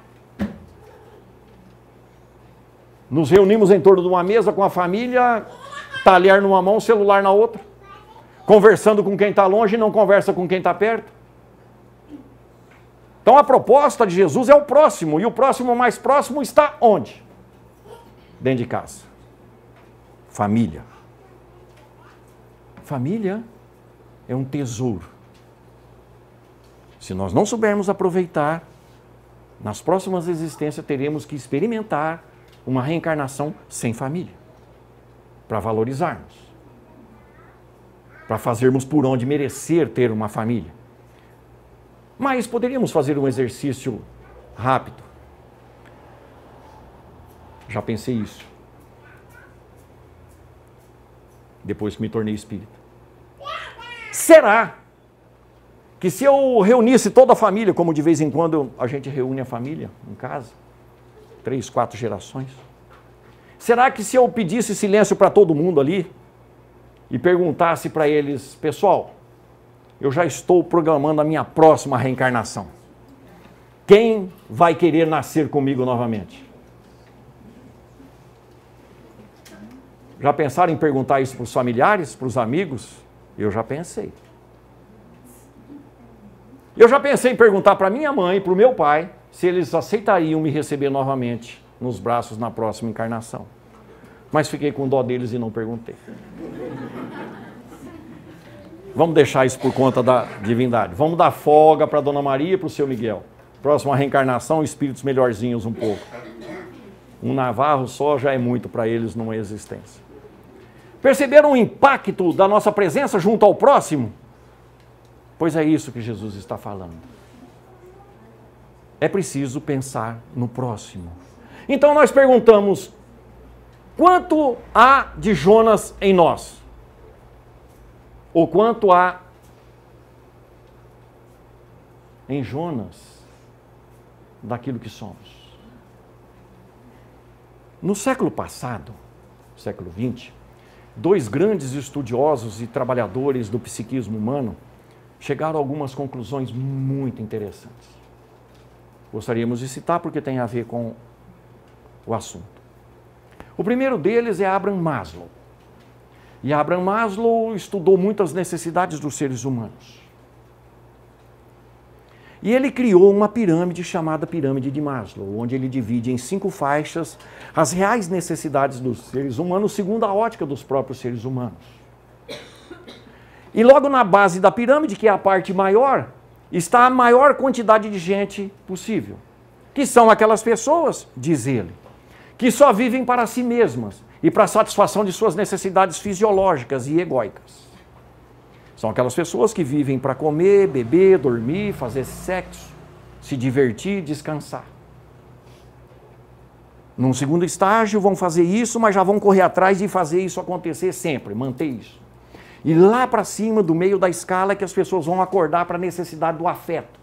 Speaker 1: Nos reunimos em torno de uma mesa com a família, talher numa mão, celular na outra. Conversando com quem está longe e não conversa com quem está perto. Então a proposta de Jesus é o próximo. E o próximo mais próximo está onde? Dentro de casa. Família. Família é um tesouro. Se nós não soubermos aproveitar, nas próximas existências teremos que experimentar uma reencarnação sem família. Para valorizarmos. Para fazermos por onde merecer ter uma família. Mas poderíamos fazer um exercício rápido. Já pensei isso. Depois que me tornei espírita. Será que se eu reunisse toda a família, como de vez em quando a gente reúne a família em casa, 3, 4 gerações, será que se eu pedisse silêncio para todo mundo ali e perguntasse para eles, pessoal, eu já estou programando a minha próxima reencarnação. Quem vai querer nascer comigo novamente? Já pensaram em perguntar isso para os familiares, para os amigos? Eu já pensei. Eu já pensei em perguntar para minha mãe, para o meu pai, se eles aceitariam me receber novamente nos braços na próxima encarnação. Mas fiquei com dó deles e não perguntei. Vamos deixar isso por conta da divindade. Vamos dar folga para a Dona Maria e para o seu Miguel. Próxima reencarnação, espíritos melhorzinhos um pouco. Um navarro só já é muito para eles numa existência. Perceberam o impacto da nossa presença junto ao próximo? Pois é isso que Jesus está falando. É preciso pensar no próximo. Então nós perguntamos, quanto há de Jonas em nós? Ou quanto há em Jonas daquilo que somos? No século passado, século XX, dois grandes estudiosos e trabalhadores do psiquismo humano chegaram a algumas conclusões muito interessantes. Gostaríamos de citar porque tem a ver com o assunto. O primeiro deles é Abraham Maslow. E Abraham Maslow estudou muitas necessidades dos seres humanos. E ele criou uma pirâmide chamada Pirâmide de Maslow, onde ele divide em 5 faixas as reais necessidades dos seres humanos segundo a ótica dos próprios seres humanos. E logo na base da pirâmide, que é a parte maior, está a maior quantidade de gente possível. Que são aquelas pessoas, diz ele, que só vivem para si mesmas e para a satisfação de suas necessidades fisiológicas e egóicas. São aquelas pessoas que vivem para comer, beber, dormir, fazer sexo, se divertir, descansar. Num segundo estágio vão fazer isso, mas já vão correr atrás de fazer isso acontecer sempre, manter isso. E lá para cima, do meio da escala, é que as pessoas vão acordar para a necessidade do afeto,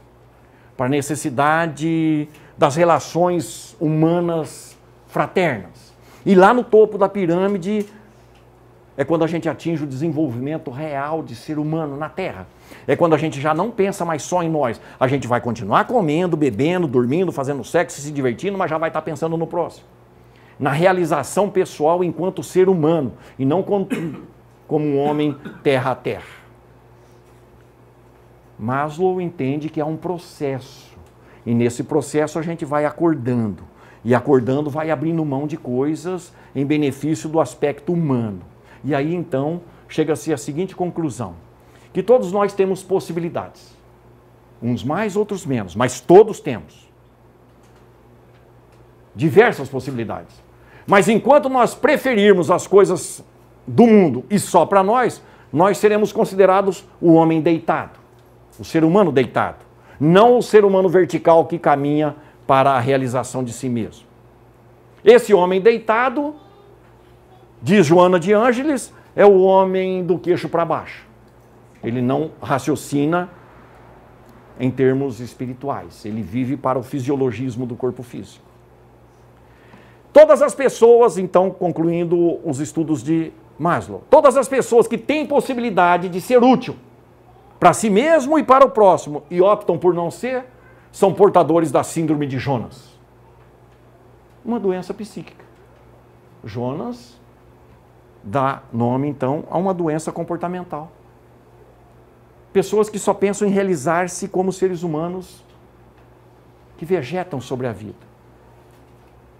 Speaker 1: para a necessidade das relações humanas fraternas. E lá no topo da pirâmide é quando a gente atinge o desenvolvimento real de ser humano na Terra. É quando a gente já não pensa mais só em nós. A gente vai continuar comendo, bebendo, dormindo, fazendo sexo, se divertindo, mas já vai estar pensando no próximo. Na realização pessoal enquanto ser humano e não como um homem terra a terra. Maslow entende que há um processo. E nesse processo a gente vai acordando. E acordando vai abrindo mão de coisas em benefício do aspecto humano. E aí então chega-se à seguinte conclusão, que todos nós temos possibilidades. Uns mais, outros menos, mas todos temos. Diversas possibilidades. Mas enquanto nós preferirmos as coisas do mundo e só para nós, nós seremos considerados o homem deitado, o ser humano deitado, não o ser humano vertical que caminha para a realização de si mesmo. Esse homem deitado, diz Joana de Ângeles, é o homem do queixo para baixo. Ele não raciocina em termos espirituais, ele vive para o fisiologismo do corpo físico. Todas as pessoas, então, concluindo os estudos de Maslow, todas as pessoas que têm possibilidade de ser útil para si mesmo e para o próximo e optam por não ser, são portadores da síndrome de Jonas. Uma doença psíquica. Jonas dá nome, então, a uma doença comportamental. Pessoas que só pensam em realizar-se como seres humanos que vegetam sobre a vida.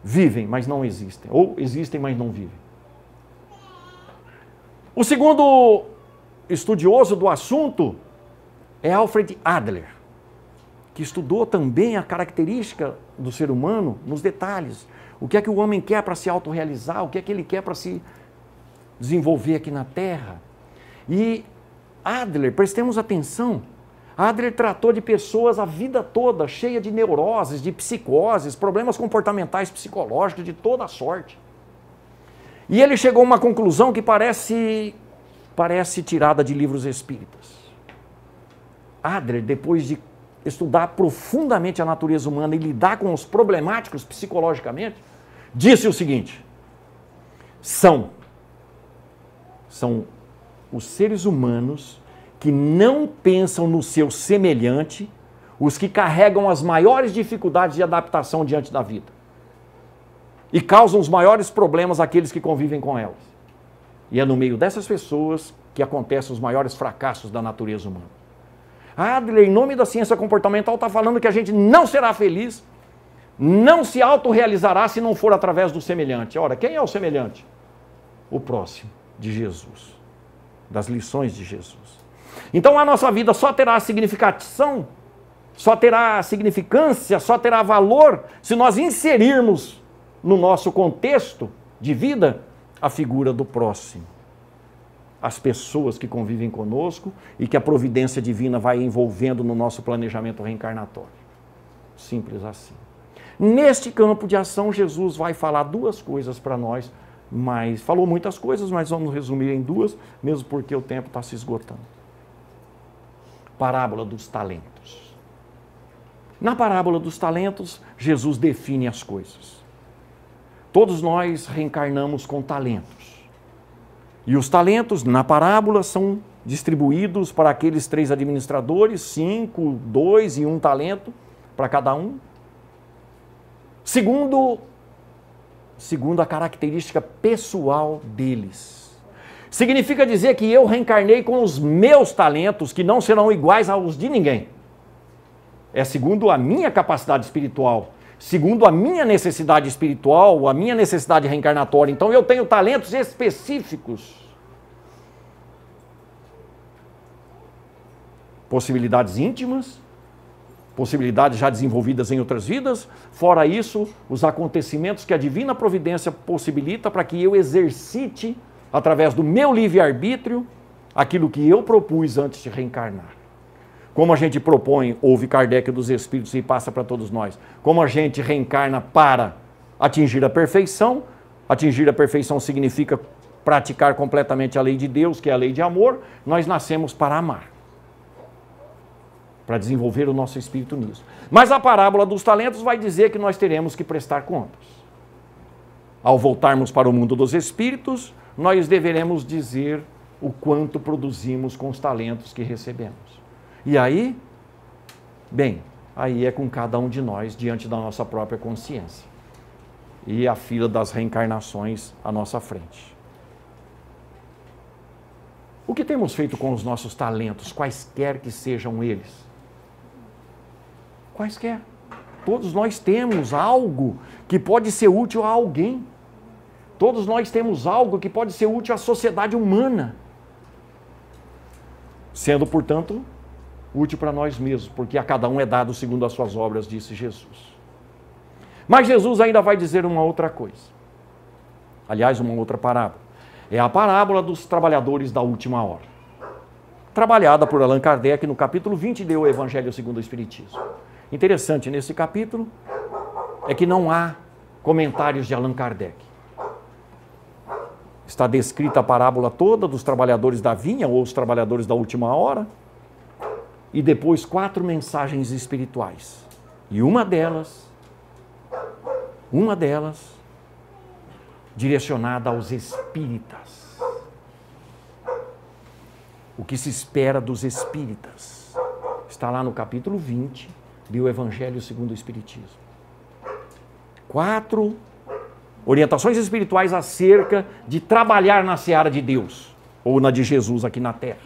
Speaker 1: Vivem, mas não existem. Ou existem, mas não vivem. O segundo estudioso do assunto é Alfred Adler, que estudou também a característica do ser humano nos detalhes. O que é que o homem quer para se autorrealizar, o que é que ele quer para se desenvolver aqui na Terra. E Adler, prestemos atenção, Adler tratou de pessoas a vida toda, cheia de neuroses, de psicoses, problemas comportamentais psicológicos de toda a sorte. E ele chegou a uma conclusão que parece tirada de livros espíritas. Adler, depois de estudar profundamente a natureza humana e lidar com os problemáticos psicologicamente, disse o seguinte: são os seres humanos que não pensam no seu semelhante, os que carregam as maiores dificuldades de adaptação diante da vida e causam os maiores problemas àqueles que convivem com elas. E é no meio dessas pessoas que acontecem os maiores fracassos da natureza humana. Adler, em nome da ciência comportamental, está falando que a gente não será feliz, não se autorrealizará se não for através do semelhante. Ora, quem é o semelhante? O próximo de Jesus, das lições de Jesus. Então a nossa vida só terá significação, só terá significância, só terá valor se nós inserirmos no nosso contexto de vida a figura do próximo. As pessoas que convivem conosco e que a providência divina vai envolvendo no nosso planejamento reencarnatório. Simples assim. Neste campo de ação, Jesus vai falar duas coisas para nós, mas falou muitas coisas, mas vamos resumir em duas, mesmo porque o tempo está se esgotando. Parábola dos talentos. Na parábola dos talentos, Jesus define as coisas. Todos nós reencarnamos com talentos. E os talentos, na parábola, são distribuídos para aqueles 3 administradores, 5, 2 e 1 talento para cada um. Segundo a característica pessoal deles. Significa dizer que eu reencarnei com os meus talentos, que não serão iguais aos de ninguém. É segundo a minha capacidade espiritual, segundo a minha necessidade espiritual, a minha necessidade reencarnatória. Então eu tenho talentos específicos. Possibilidades íntimas, possibilidades já desenvolvidas em outras vidas. Fora isso, os acontecimentos que a divina providência possibilita para que eu exercite, através do meu livre-arbítrio, aquilo que eu propus antes de reencarnar. Como a gente propõe, ouve Kardec dos Espíritos e passa para todos nós, como a gente reencarna para atingir a perfeição significa praticar completamente a lei de Deus, que é a lei de amor. Nós nascemos para amar, para desenvolver o nosso espírito nisso. Mas a parábola dos talentos vai dizer que nós teremos que prestar contas. Ao voltarmos para o mundo dos espíritos, nós deveremos dizer o quanto produzimos com os talentos que recebemos. E aí, bem, aí é com cada um de nós diante da nossa própria consciência. E a fila das reencarnações à nossa frente. O que temos feito com os nossos talentos, quaisquer que sejam eles? Quaisquer. Todos nós temos algo que pode ser útil a alguém. Todos nós temos algo que pode ser útil à sociedade humana. Sendo, portanto, útil para nós mesmos, porque a cada um é dado segundo as suas obras, disse Jesus. Mas Jesus ainda vai dizer uma outra coisa. Aliás, uma outra parábola. É a parábola dos trabalhadores da última hora. Trabalhada por Allan Kardec no capítulo 20 do Evangelho segundo o Espiritismo. Interessante nesse capítulo é que não há comentários de Allan Kardec. Está descrita a parábola toda dos trabalhadores da vinha ou os trabalhadores da última hora e depois 4 mensagens espirituais. E uma delas direcionada aos espíritas. O que se espera dos espíritas está lá no capítulo 20 do Evangelho segundo o Espiritismo. 4 orientações espirituais acerca de trabalhar na seara de Deus, ou na de Jesus aqui na Terra.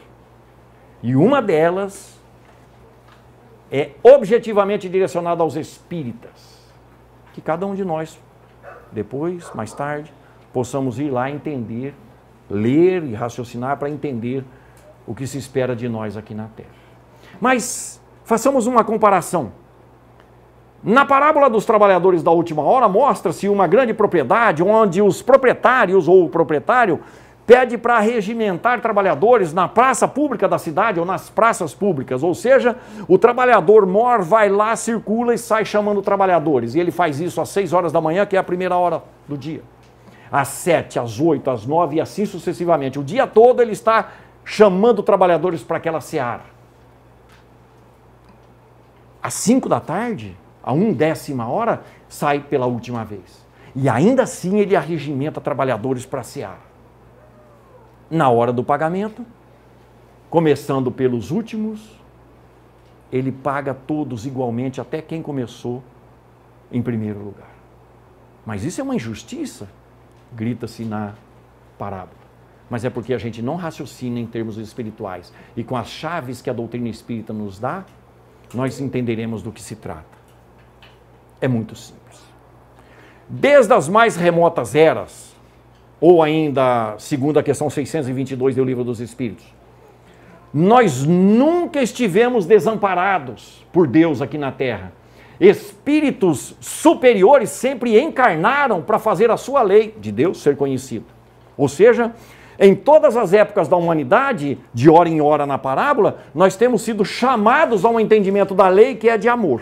Speaker 1: E uma delas é objetivamente direcionada aos espíritas, que cada um de nós, depois, mais tarde, possamos ir lá entender, ler e raciocinar para entender o que se espera de nós aqui na Terra. Mas façamos uma comparação. Na parábola dos trabalhadores da última hora, mostra-se uma grande propriedade onde os proprietários ou o proprietário pede para regimentar trabalhadores na praça pública da cidade ou nas praças públicas. Ou seja, o trabalhador mor vai lá, circula e sai chamando trabalhadores. E ele faz isso às 6 horas da manhã, que é a primeira hora do dia. Às 7, às 8, às 9 e assim sucessivamente. O dia todo ele está chamando trabalhadores para aquela seara. Às 5 da tarde, a 1/10 hora, sai pela última vez. E ainda assim ele arregimenta trabalhadores para a seara. Na hora do pagamento, começando pelos últimos, ele paga todos igualmente, até quem começou em primeiro lugar. Mas isso é uma injustiça, grita-se na parábola. Mas é porque a gente não raciocina em termos espirituais. E com as chaves que a doutrina espírita nos dá, nós entenderemos do que se trata. É muito simples. Desde as mais remotas eras, ou ainda segundo a questão 622 do Livro dos Espíritos, nós nunca estivemos desamparados por Deus aqui na Terra. Espíritos superiores sempre encarnaram para fazer a sua lei de Deus ser conhecida. Ou seja, em todas as épocas da humanidade, de hora em hora na parábola, nós temos sido chamados a um entendimento da lei que é de amor.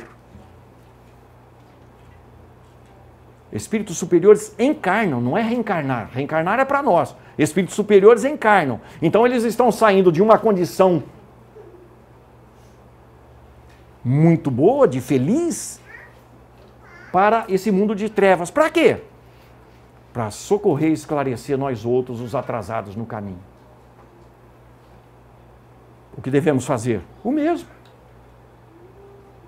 Speaker 1: Espíritos superiores encarnam, não é reencarnar. Reencarnar é para nós. Espíritos superiores encarnam. Então eles estão saindo de uma condição muito boa, de feliz, para esse mundo de trevas. Para quê? Para socorrer e esclarecer nós outros, os atrasados no caminho. O que devemos fazer? O mesmo.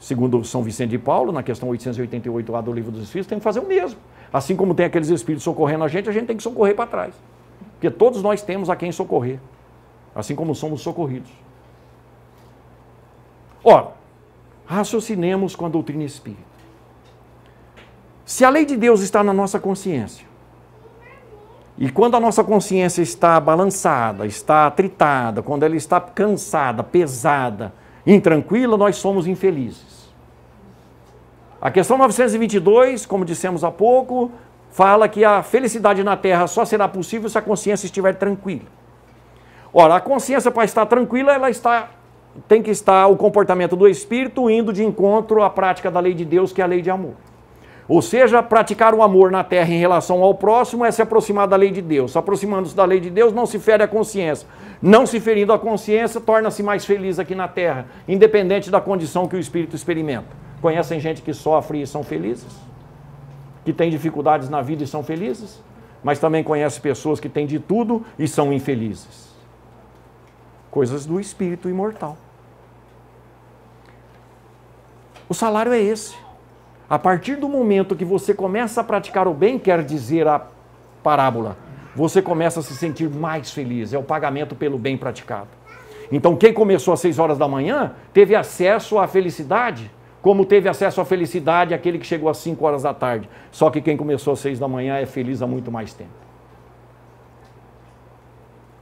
Speaker 1: Segundo São Vicente de Paulo, na questão 888A do Livro dos Espíritos, tem que fazer o mesmo. Assim como tem aqueles espíritos socorrendo a gente tem que socorrer para trás. Porque todos nós temos a quem socorrer. Assim como somos socorridos. Ora, raciocinemos com a doutrina espírita. Se a lei de Deus está na nossa consciência, e quando a nossa consciência está balançada, está atritada, quando ela está cansada, pesada, intranquila, nós somos infelizes. A questão 922, como dissemos há pouco, fala que a felicidade na Terra só será possível se a consciência estiver tranquila. Ora, a consciência, para estar tranquila, tem que estar o comportamento do espírito indo de encontro à prática da lei de Deus, que é a lei de amor. Ou seja, praticar o amor na Terra em relação ao próximo é se aproximar da lei de Deus. Aproximando-se da lei de Deus, não se fere a consciência. Não se ferindo a consciência, torna-se mais feliz aqui na Terra, independente da condição que o espírito experimenta. Conhecem gente que sofre e são felizes? Que tem dificuldades na vida e são felizes? Mas também conhece pessoas que têm de tudo e são infelizes. Coisas do espírito imortal. O salário é esse. A partir do momento que você começa a praticar o bem, quer dizer a parábola, você começa a se sentir mais feliz. É o pagamento pelo bem praticado. Então, quem começou às 6 horas da manhã, teve acesso à felicidade, como teve acesso à felicidade aquele que chegou às 5 horas da tarde. Só que quem começou às 6 da manhã é feliz há muito mais tempo.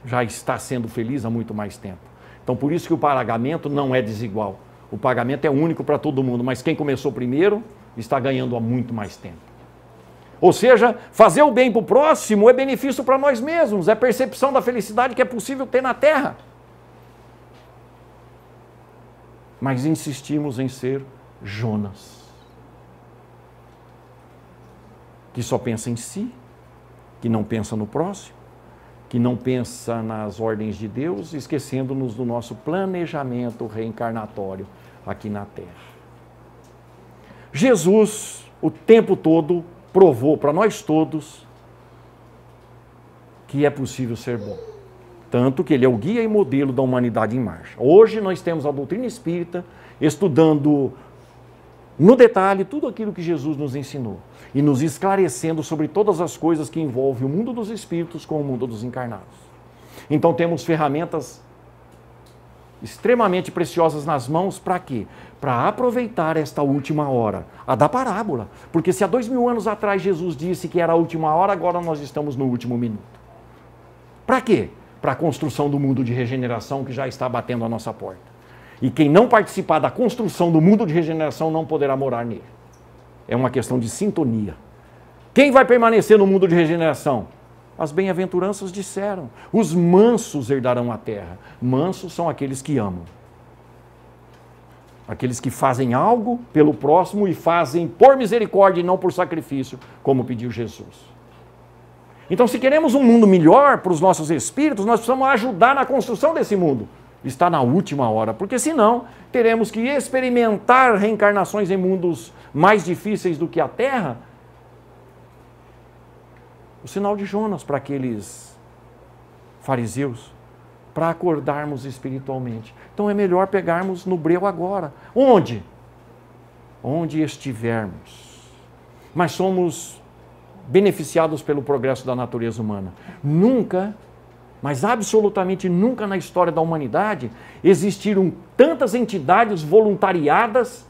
Speaker 1: Já está sendo feliz há muito mais tempo. Então, por isso que o pagamento não é desigual. O pagamento é único para todo mundo, mas quem começou primeiro está ganhando há muito mais tempo. Ou seja, fazer o bem para o próximo é benefício para nós mesmos, é percepção da felicidade que é possível ter na Terra. Mas insistimos em ser Jonas, que só pensa em si, que não pensa no próximo, que não pensa nas ordens de Deus, esquecendo-nos do nosso planejamento reencarnatório aqui na Terra. Jesus, o tempo todo, provou para nós todos que é possível ser bom. Tanto que ele é o guia e modelo da humanidade em marcha. Hoje nós temos a doutrina espírita estudando no detalhe tudo aquilo que Jesus nos ensinou e nos esclarecendo sobre todas as coisas que envolvem o mundo dos espíritos com o mundo dos encarnados. Então temos ferramentas extremamente preciosas nas mãos, para quê? Para aproveitar esta última hora, a da parábola. Porque se há 2000 anos atrás Jesus disse que era a última hora, agora nós estamos no último minuto. Para quê? Para a construção do mundo de regeneração que já está batendo a nossa porta. E quem não participar da construção do mundo de regeneração não poderá morar nele. É uma questão de sintonia. Quem vai permanecer no mundo de regeneração? As bem-aventuranças disseram, os mansos herdarão a terra. Mansos são aqueles que amam. Aqueles que fazem algo pelo próximo e fazem por misericórdia e não por sacrifício, como pediu Jesus. Então, se queremos um mundo melhor para os nossos espíritos, nós precisamos ajudar na construção desse mundo. Está na última hora, porque senão teremos que experimentar reencarnações em mundos mais difíceis do que a Terra. O sinal de Jonas para aqueles fariseus. para acordarmos espiritualmente. Então é melhor pegarmos no breu agora. Onde? Onde estivermos. Mas somos beneficiados pelo progresso da natureza humana. Nunca, mas absolutamente nunca na história da humanidade existiram tantas entidades voluntariadas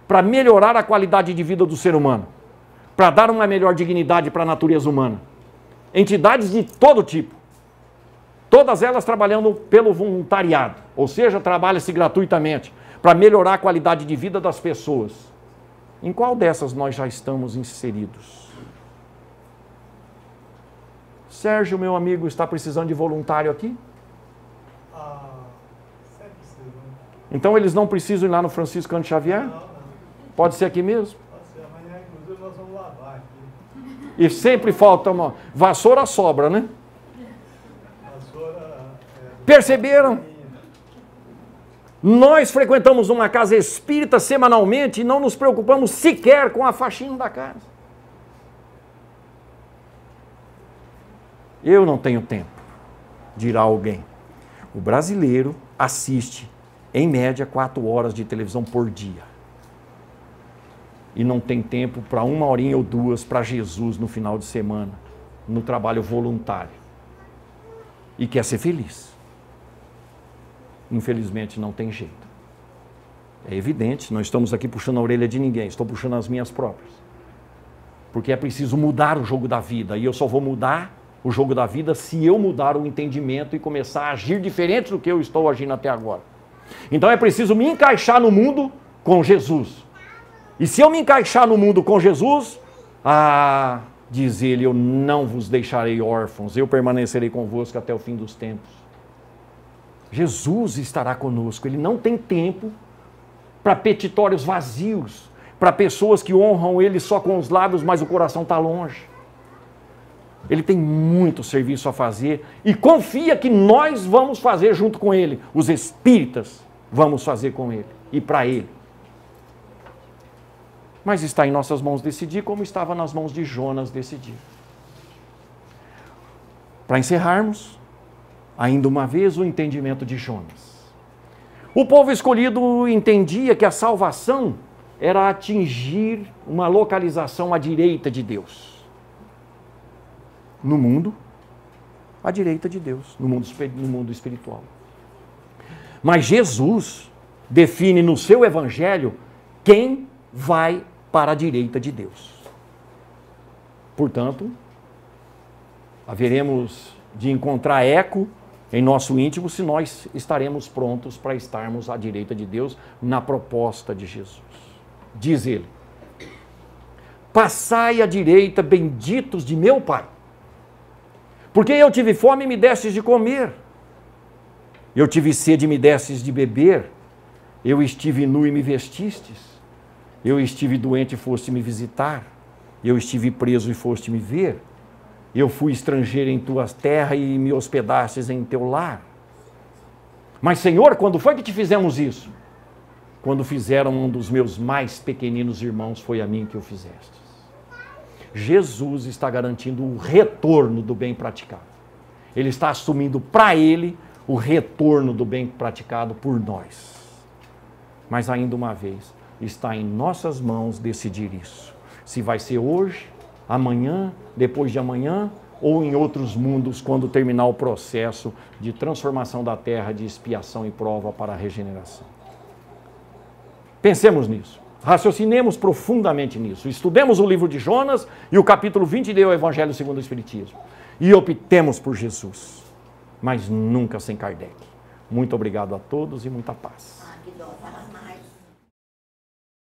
Speaker 1: para melhorar a qualidade de vida do ser humano, para dar uma melhor dignidade para a natureza humana. Entidades de todo tipo. Todas elas trabalhando pelo voluntariado, ou seja, trabalha-se gratuitamente para melhorar a qualidade de vida das pessoas. Em qual dessas nós já estamos inseridos? Sérgio, meu amigo, está precisando de voluntário aqui?
Speaker 2: Sempre precisa.
Speaker 1: Então eles não precisam ir lá no Francisco Cândido Xavier?
Speaker 2: Não.
Speaker 1: Pode ser aqui mesmo?
Speaker 2: Pode ser. Amanhã, inclusive, nós vamos lavar aqui.
Speaker 1: E sempre falta uma vassoura sobra, né?
Speaker 2: Vassoura.
Speaker 1: Perceberam? Nós frequentamos uma casa espírita semanalmente e não nos preocupamos sequer com a faxina da casa. Eu não tenho tempo, dirá alguém. O brasileiro assiste, em média, 4 horas de televisão por dia. E não tem tempo para 1 horinha ou 2 para Jesus no final de semana, no trabalho voluntário. E quer ser feliz. Infelizmente não tem jeito. É evidente, não estamos aqui puxando a orelha de ninguém, estou puxando as minhas próprias. Porque é preciso mudar o jogo da vida, e eu só vou mudar o jogo da vida se eu mudar o entendimento e começar a agir diferente do que eu estou agindo até agora. Então é preciso me encaixar no mundo com Jesus. E se eu me encaixar no mundo com Jesus, diz ele, eu não vos deixarei órfãos, eu permanecerei convosco até o fim dos tempos. Jesus estará conosco, ele não tem tempo para petitórios vazios, para pessoas que honram ele só com os lábios, mas o coração está longe. Ele tem muito serviço a fazer e confia que nós vamos fazer junto com ele. Os espíritas vamos fazer com ele e para ele. Mas está em nossas mãos decidir, como estava nas mãos de Jonas decidir. Para encerrarmos, ainda uma vez o entendimento de Jonas. O povo escolhido entendia que a salvação era atingir uma localização à direita de Deus. No mundo, à direita de Deus, no mundo espiritual. Mas Jesus define no seu evangelho quem vai para a direita de Deus. Portanto, haveremos de encontrar eco em nosso íntimo se nós estaremos prontos para estarmos à direita de Deus na proposta de Jesus. Diz ele: passai à direita, benditos de meu Pai. Porque eu tive fome e me destes de comer. Eu tive sede e me destes de beber. Eu estive nu e me vestistes. Eu estive doente e foste me visitar. Eu estive preso e foste me ver. Eu fui estrangeiro em tua terra e me hospedastes em teu lar. Mas, Senhor, quando foi que te fizemos isso? Quando fizeram um dos meus mais pequeninos irmãos, foi a mim que o fizeste. Jesus está garantindo o retorno do bem praticado. Ele está assumindo para ele o retorno do bem praticado por nós. Mas ainda uma vez, está em nossas mãos decidir isso. Se vai ser hoje, amanhã, depois de amanhã, ou em outros mundos, quando terminar o processo de transformação da terra, de expiação e prova para a regeneração. Pensemos nisso. Raciocinemos profundamente nisso. Estudemos o livro de Jonas e o capítulo 20 do Evangelho segundo o Espiritismo. E optemos por Jesus, mas nunca sem Kardec. Muito obrigado a todos e muita paz.